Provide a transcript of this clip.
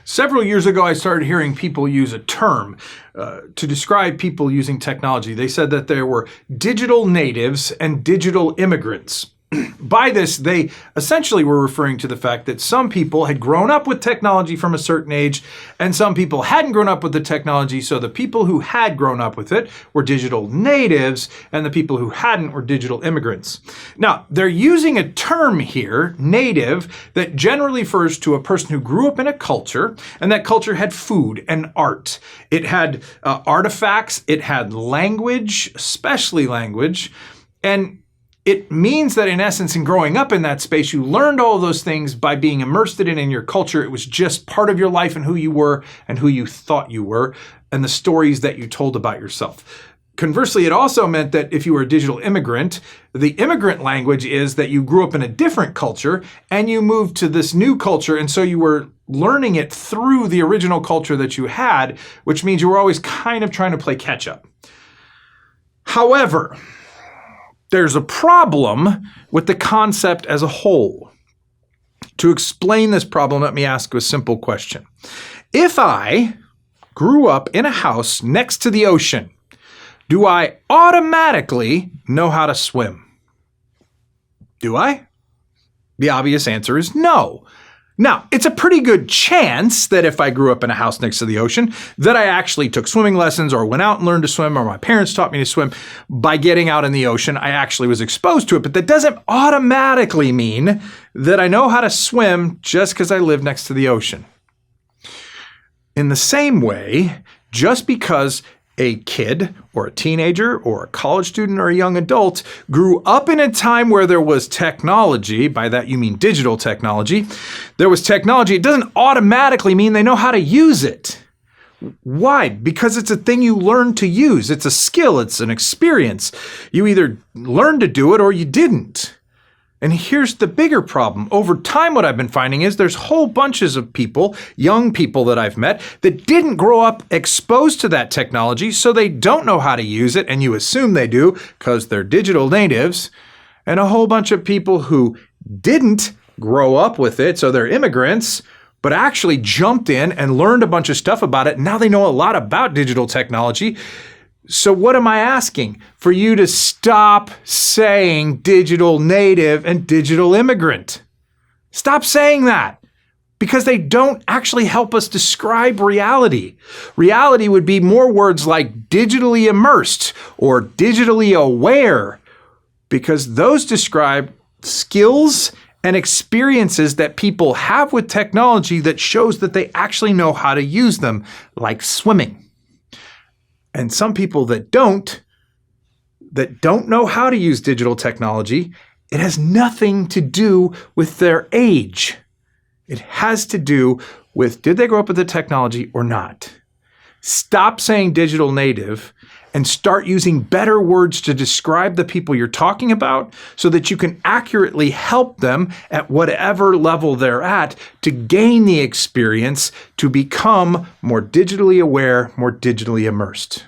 Several years ago, I started hearing people use a term to describe people using technology. They said that there were digital natives and digital immigrants. By this, they essentially were referring to the fact that some people had grown up with technology from a certain age, and some people hadn't grown up with the technology, so the people who had grown up with it were digital natives, and the people who hadn't were digital immigrants. Now, they're using a term here, native, that generally refers to a person who grew up in a culture, and that culture had food and art. It had artifacts, it had language, especially language, and it means that in essence, in growing up in that space, you learned all of those things by being immersed in your culture. It was just part of your life and who you were and who you thought you were and the stories that you told about yourself. Conversely, it also meant that if you were a digital immigrant, the immigrant language is that you grew up in a different culture and you moved to this new culture. And so you were learning it through the original culture that you had, which means you were always kind of trying to play catch up. However, there's a problem with the concept as a whole. To explain this problem, let me ask you a simple question. If I grew up in a house next to the ocean, do I automatically know how to swim? Do I? The obvious answer is no. Now, it's a pretty good chance that if I grew up in a house next to the ocean, that I actually took swimming lessons or went out and learned to swim, or my parents taught me to swim. By getting out in the ocean, I actually was exposed to it, but that doesn't automatically mean that I know how to swim just because I live next to the ocean. In the same way, just because a kid or a teenager or a college student or a young adult grew up in a time where there was technology, by that you mean digital technology, there was technology, it doesn't automatically mean they know how to use it. Why? Because it's a thing you learn to use. It's a skill, it's an experience. You either learned to do it or you didn't. And here's the bigger problem. Over time, what I've been finding is there's whole bunches of people, young people that I've met, that didn't grow up exposed to that technology, so they don't know how to use it, and you assume they do because they're digital natives, and a whole bunch of people who didn't grow up with it, so they're immigrants, but actually jumped in and learned a bunch of stuff about it. Now they know a lot about digital technology. So what am I asking? For you to stop saying digital native and digital immigrant. Stop saying that, because they don't actually help us describe reality. Reality would be more words like digitally immersed or digitally aware, because those describe skills and experiences that people have with technology that shows that they actually know how to use them, like swimming. And some people that don't know how to use digital technology, it has nothing to do with their age. It has to do with, did they grow up with the technology or not? Stop saying digital native and start using better words to describe the people you're talking about so that you can accurately help them at whatever level they're at to gain the experience to become more digitally aware, more digitally immersed.